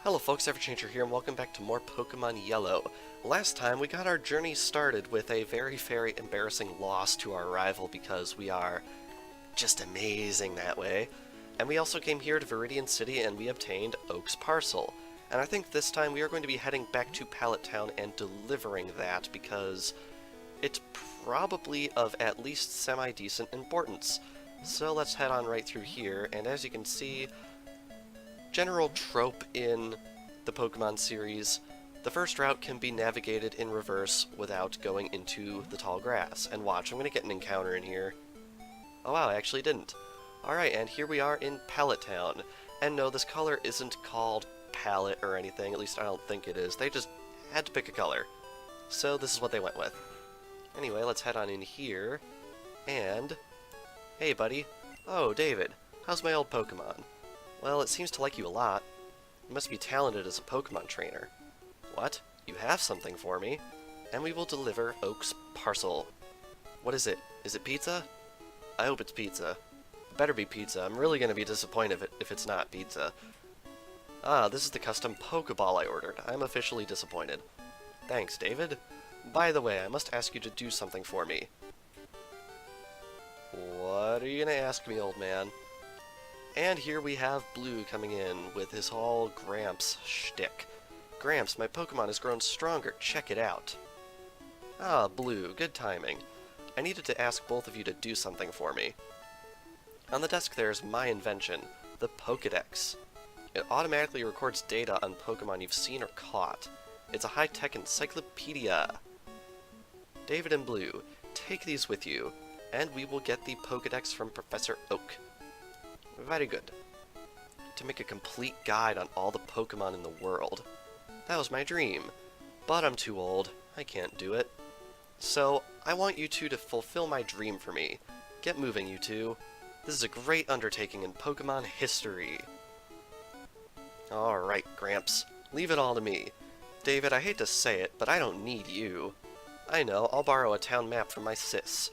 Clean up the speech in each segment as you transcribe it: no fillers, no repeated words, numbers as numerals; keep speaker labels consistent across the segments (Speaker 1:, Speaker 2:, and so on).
Speaker 1: Hello folks, Everchanger here, and welcome back to more Pokemon Yellow. Last time we got our journey started with a very embarrassing loss to our rival because we are just amazing that way. And we also came here to Viridian City and we obtained Oak's Parcel. And I think this time we are going to be heading back to Pallet Town and delivering that because it's probably of at least semi-decent importance. So let's head on right through here, and as you can see, general trope in the Pokemon series, the first route can be navigated in reverse without going into the tall grass. And watch, I'm going to get an encounter in here. Oh wow, I actually didn't. Alright, and here we are in Pallet Town. And no, this color isn't called Pallet or anything, at least I don't think it is. They just had to pick a color. So this is what they went with. Anyway, let's head on in here. And hey buddy. Oh, David. How's my old Pokemon? Well, it seems to like you a lot. You must be talented as a Pokemon trainer. What? You have something for me? And we will deliver Oak's Parcel. What is it? Is it pizza? I hope it's pizza. It better be pizza. I'm really going to be disappointed if it's not pizza. Ah, this is the custom Pokeball I ordered. I'm officially disappointed. Thanks, David. By the way, I must ask you to do something for me. What are you going to ask me, old man? And here we have Blue coming in with his whole Gramps shtick. Gramps, my Pokemon has grown stronger. Check it out. Ah, Blue, good timing. I needed to ask both of you to do something for me. On the desk there's my invention, the Pokédex. It automatically records data on Pokemon you've seen or caught. It's a high-tech encyclopedia. David and Blue, take these with you, and we will get the Pokédex from Professor Oak. Very good. To make a complete guide on all the Pokemon in the world. That was my dream. But I'm too old. I can't do it. So, I want you two to fulfill my dream for me. Get moving, you two. This is a great undertaking in Pokemon history. Alright, Gramps. Leave it all to me. David, I hate to say it, but I don't need you. I know, I'll borrow a town map from my sis.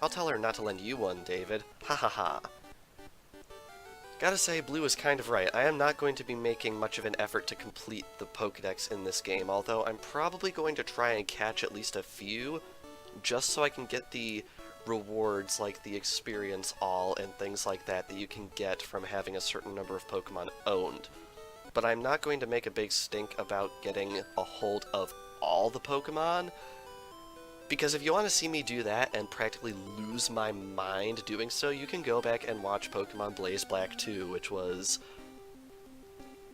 Speaker 1: I'll tell her not to lend you one, David. Ha ha ha. Gotta say, Blue is kind of right. I am not going to be making much of an effort to complete the Pokédex in this game, although I'm probably going to try and catch at least a few, just so I can get the rewards like the Experience All and things like that that you can get from having a certain number of Pokemon owned. But I'm not going to make a big stink about getting a hold of all the Pokemon, because if you want to see me do that and practically lose my mind doing so, you can go back and watch Pokemon Blaze Black 2, which was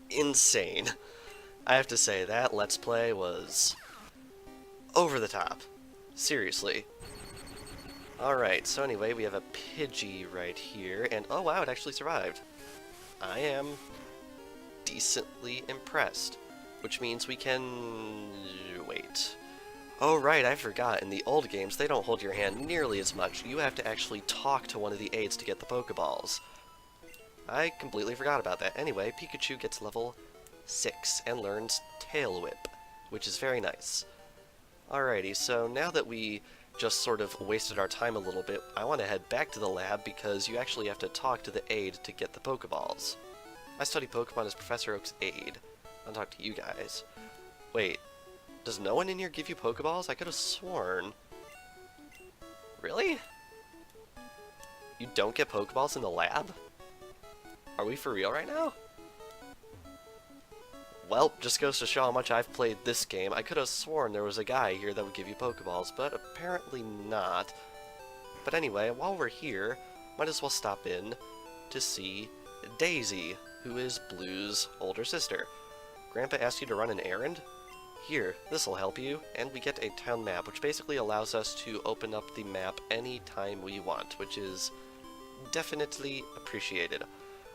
Speaker 1: insane. I have to say, that Let's Play was over the top. Seriously. Alright, so anyway, we have a Pidgey right here, and oh wow, it actually survived. I am decently impressed, which means we can wait. Oh right, I forgot, in the old games they don't hold your hand nearly as much. You have to actually talk to one of the aides to get the Pokeballs. I completely forgot about that. Anyway, Pikachu gets level 6 and learns Tail Whip, which is very nice. Alrighty, so now that we just sort of wasted our time a little bit, I want to head back to the lab because you actually have to talk to the aide to get the Pokeballs. I study Pokemon as Professor Oak's aide. I'll talk to you guys. Wait. Does no one in here give you Pokeballs? I could have sworn. Really? You don't get Pokeballs in the lab? Are we for real right now? Well, just goes to show how much I've played this game. I could have sworn there was a guy here that would give you Pokeballs, but apparently not. But anyway, while we're here, might as well stop in to see Daisy, who is Blue's older sister. Grandpa asked you to run an errand? Here, this'll help you, and we get a town map, which basically allows us to open up the map anytime we want, which is definitely appreciated.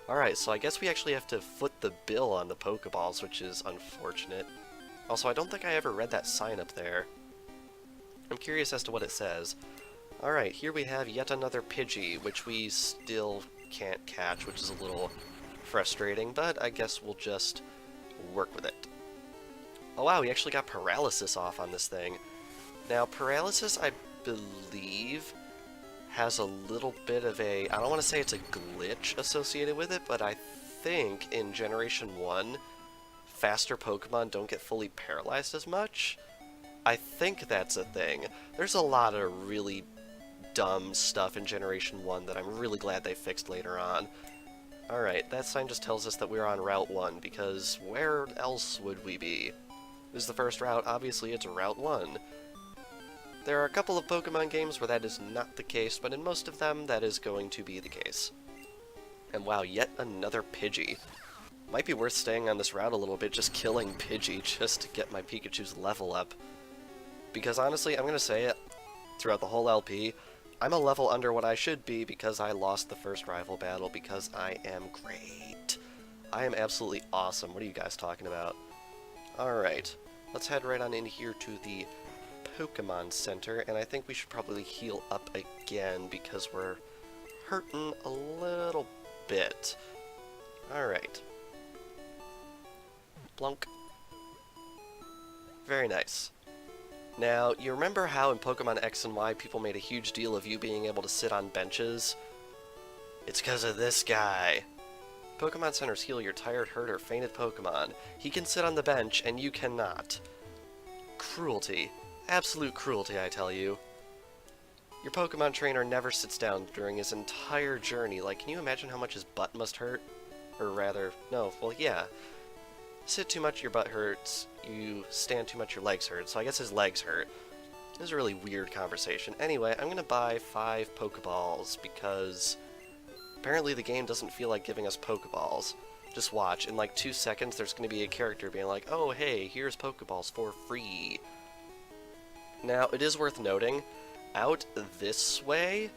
Speaker 1: Alright, so I guess we actually have to foot the bill on the Pokeballs, which is unfortunate. Also, I don't think I ever read that sign up there. I'm curious as to what it says. Alright, here we have yet another Pidgey, which we still can't catch, which is a little frustrating, but I guess we'll just work with it. Oh wow, we actually got paralysis off on this thing. Now, paralysis, I believe, has a little bit of a, I don't want to say it's a glitch associated with it, but I think in Generation 1, faster Pokemon don't get fully paralyzed as much. I think that's a thing. There's a lot of really dumb stuff in Generation 1 that I'm really glad they fixed later on. Alright, that sign just tells us that we're on Route 1, because where else would we be? This is the first route, obviously it's Route 1. There are a couple of Pokemon games where that is not the case, but in most of them, that is going to be the case. And wow, yet another Pidgey. Might be worth staying on this route a little bit, just killing Pidgey just to get my Pikachu's level up. Because honestly, I'm gonna say it, throughout the whole LP, I'm a level under what I should be because I lost the first rival battle because I am great. I am absolutely awesome. What are you guys talking about? Alright, let's head right on in here to the Pokemon Center, and I think we should probably heal up again because we're hurting a little bit. Alright. Blunk. Very nice. Now, you remember how in Pokemon X and Y people made a huge deal of you being able to sit on benches? It's because of this guy. Pokemon Centers heal your tired, hurt, or fainted Pokemon. He can sit on the bench, and you cannot. Cruelty. Absolute cruelty, I tell you. Your Pokemon trainer never sits down during his entire journey. Like, can you imagine how much his butt must hurt? Or rather, no, well, yeah. Sit too much, your butt hurts. You stand too much, your legs hurt. So I guess his legs hurt. This is a really weird conversation. Anyway, I'm gonna buy 5 Pokeballs because apparently the game doesn't feel like giving us Pokeballs. Just watch. In like 2 seconds, there's gonna be a character being like, oh, hey, here's Pokeballs for free. Now, it is worth noting, out this way,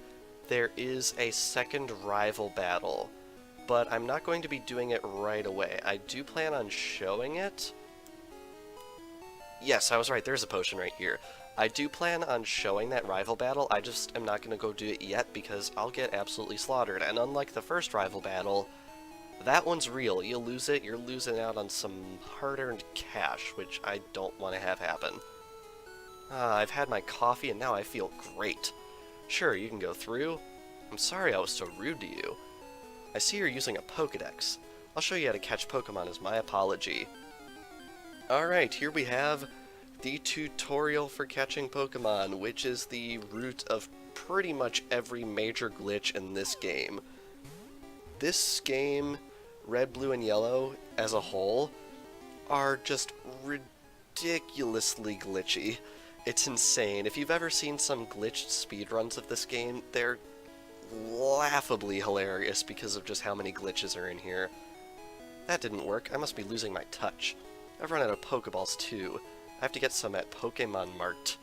Speaker 1: there is a second rival battle, but I'm not going to be doing it right away. I do plan on showing it. Yes, I was right, there's a potion right here. I do plan on showing that rival battle, I just am not going to go do it yet because I'll get absolutely slaughtered, and unlike the first rival battle, that one's real. You lose it, you're losing out on some hard-earned cash, which I don't want to have happen. I've had my coffee and now I feel great. Sure, you can go through. I'm sorry I was so rude to you. I see you're using a Pokédex. I'll show you how to catch Pokémon as my apology. Alright, here we have the tutorial for catching Pokémon, which is the root of pretty much every major glitch in this game. This game, Red, Blue, and Yellow, as a whole, are just ridiculously glitchy. It's insane. If you've ever seen some glitched speedruns of this game, they're laughably hilarious because of just how many glitches are in here. That didn't work. I must be losing my touch. I've run out of Pokeballs too. I have to get some at Pokémon Mart.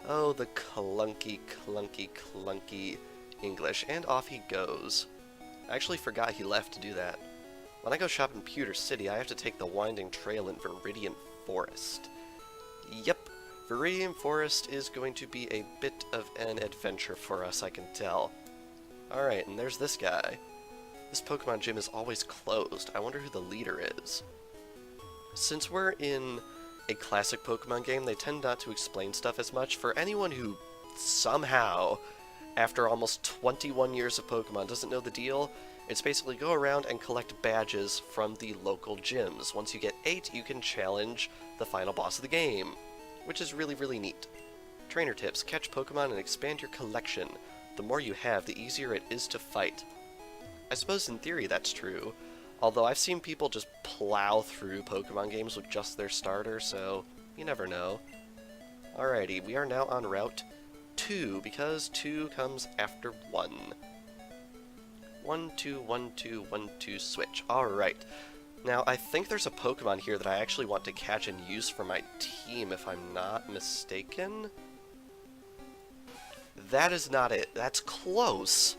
Speaker 1: Oh, the clunky, clunky, clunky English. And off he goes. I actually forgot he left to do that. When I go shop in Pewter City, I have to take the winding trail in Viridian Forest. Yep. Viridian Forest is going to be a bit of an adventure for us, I can tell. Alright, and there's this guy. This Pokemon gym is always closed. I wonder who the leader is. Since we're in a classic Pokemon game, they tend not to explain stuff as much. For anyone who somehow, after almost 21 years of Pokemon, doesn't know the deal, it's basically go around and collect badges from the local gyms. Once you get 8, you can challenge the final boss of the game, which is really, really neat. Trainer tips: catch Pokemon and expand your collection. The more you have, the easier it is to fight. I suppose in theory that's true, although I've seen people just plow through Pokemon games with just their starter, so you never know. Alrighty, we are now on Route 2, because 2 comes after 1. 1, 2, 1, 2, 1, 2, switch. Alright. Now, I think there's a Pokemon here that I actually want to catch and use for my team, if I'm not mistaken. That is not it. That's close,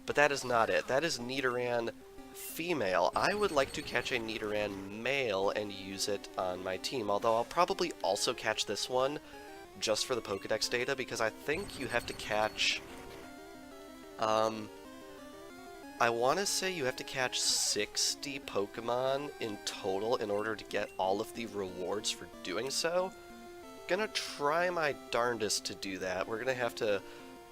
Speaker 1: but that is not it. That is Nidoran female. I would like to catch a Nidoran male and use it on my team, although I'll probably also catch this one just for the Pokédex data, because I think you have to catch... I want to say you have to catch 60 Pokemon in total in order to get all of the rewards for doing so. Gonna try my darndest to do that. We're gonna have to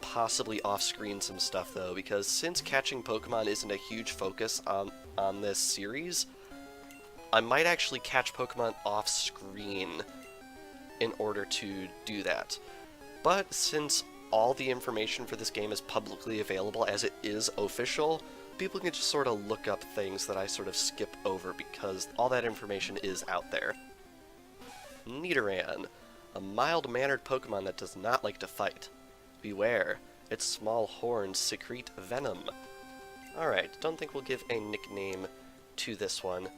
Speaker 1: possibly off-screen some stuff though, because since catching Pokemon isn't a huge focus on this series, I might actually catch Pokemon off screen in order to do that. But since all the information for this game is publicly available, as it is official, people can just sort of look up things that I sort of skip over because all that information is out there. Nidoran, a mild-mannered Pokemon that does not like to fight. Beware, its small horns secrete venom. Alright, don't think we'll give a nickname to this one.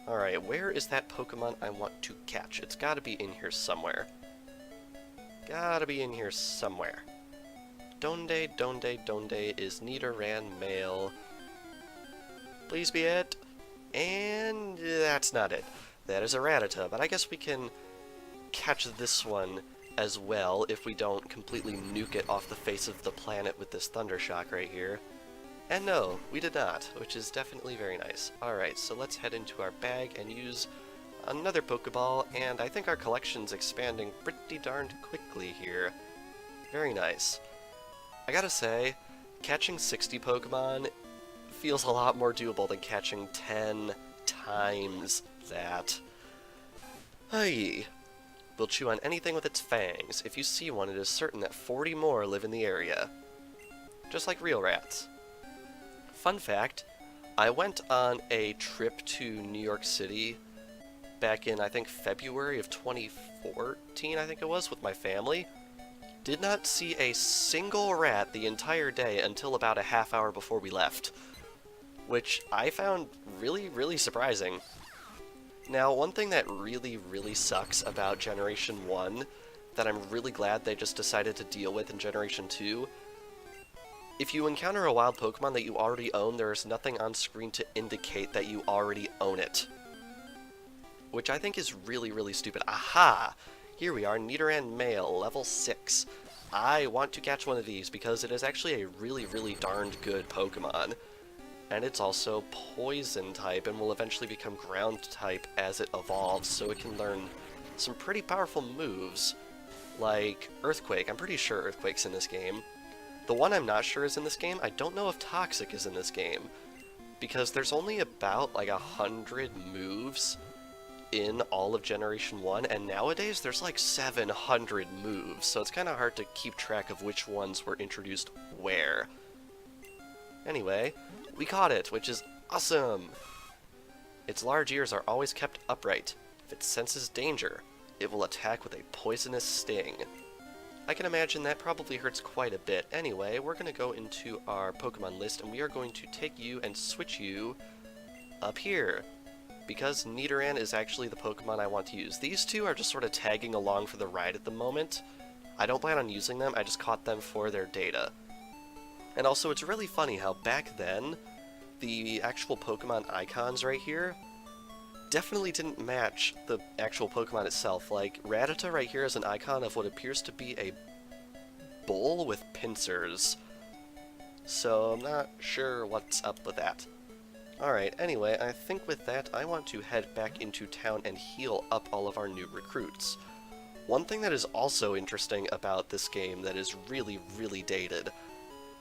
Speaker 1: Alright, where is that Pokemon I want to catch? It's gotta be in here somewhere. Gotta be in here somewhere. Donde is Nidoran male. Please be it. And that's not it. That is a Rattata, but I guess we can catch this one as well if we don't completely nuke it off the face of the planet with this Thundershock right here. And no, we did not, which is definitely very nice. Alright, so let's head into our bag and use another Pokeball, and I think our collection's expanding pretty darned quickly here. Very nice. I gotta say, catching 60 Pokemon feels a lot more doable than catching 10 times that. Hey. Will chew on anything with its fangs. If you see one, it is certain that 40 more live in the area. Just like real rats. Fun fact, I went on a trip to New York City back in, I think, February of 2014, I think it was, with my family. Did not see a single rat the entire day until about a half hour before we left, which I found really, really surprising. Now, one thing that really, really sucks about Generation 1 that I'm really glad they just decided to deal with in Generation 2, if you encounter a wild Pokemon that you already own, there is nothing on screen to indicate that you already own it. Which I think is really, really stupid. Aha! Here we are, Nidoran male, level 6. I want to catch one of these because it is actually a really, really darned good Pokemon. And it's also poison type and will eventually become ground type as it evolves, so it can learn some pretty powerful moves, like Earthquake. I'm pretty sure Earthquake's in this game. The one I'm not sure is in this game, I don't know if Toxic is in this game, because there's only about like 100 moves in all of Generation 1, and nowadays there's like 700 moves, so it's kind of hard to keep track of which ones were introduced where. Anyway, we caught it, which is awesome! Its large ears are always kept upright. If it senses danger, it will attack with a poisonous sting. I can imagine that probably hurts quite a bit. Anyway, we're going to go into our Pokemon list, and we are going to take you and switch you up here, because Nidoran is actually the Pokemon I want to use. These two are just sort of tagging along for the ride at the moment. I don't plan on using them, I just caught them for their data. And also, it's really funny how back then, the actual Pokemon icons right here definitely didn't match the actual Pokemon itself. Like, Rattata right here is an icon of what appears to be a bull with pincers. So I'm not sure what's up with that. Alright, anyway, I think with that, I want to head back into town and heal up all of our new recruits. One thing that is also interesting about this game that is really, really dated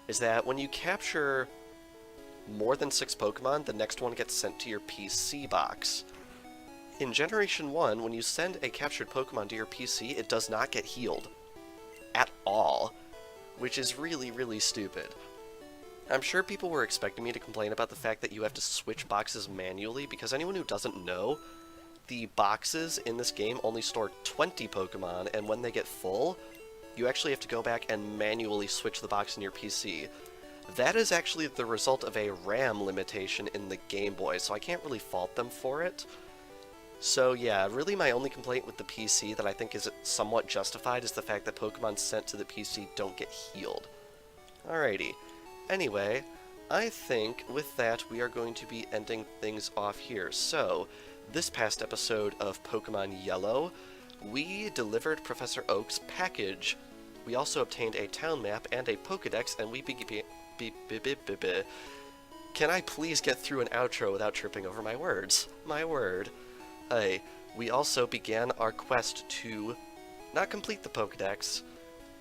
Speaker 1: is that when you capture more than 6 Pokemon, the next one gets sent to your PC box. In Generation 1, when you send a captured Pokemon to your PC, it does not get healed. At all. Which is really, really stupid. I'm sure people were expecting me to complain about the fact that you have to switch boxes manually, because anyone who doesn't know, the boxes in this game only store 20 Pokemon, and when they get full, you actually have to go back and manually switch the box in your PC. That is actually the result of a RAM limitation in the Game Boy, so I can't really fault them for it. So yeah, really my only complaint with the PC that I think is somewhat justified is the fact that Pokemon sent to the PC don't get healed. Alrighty. Anyway, I think with that we are going to be ending things off here. So, this past episode of Pokemon Yellow, we delivered Professor Oak's package. We also obtained a town map and a Pokédex, and we Can I please get through an outro without tripping over my words? My word. Hey, we also began our quest to not complete the Pokédex,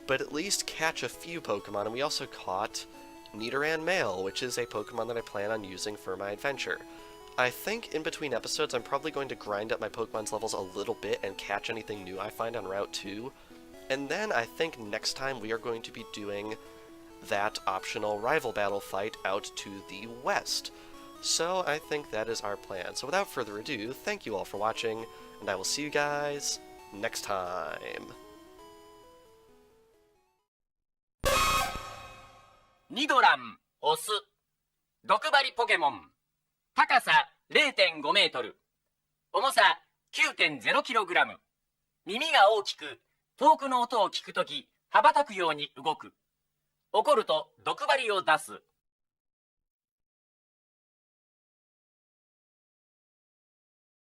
Speaker 1: but at least catch a few Pokemon, and we also caught Nidoran male, which is a Pokemon that I plan on using for my adventure. I think in between episodes I'm probably going to grind up my Pokemon's levels a little bit and catch anything new I find on Route 2. And then I think next time we are going to be doing that optional rival battle fight out to the west. So I think that is our plan. So without further ado, thank you all for watching, and I will see you guys next time.
Speaker 2: ニドラン、オス。毒針ポケモン。高さ 0.5 メートル。重さ 9.0kg。耳が大きく、遠くの音を聞くとき、羽ばたくように動く。怒ると毒針を出す。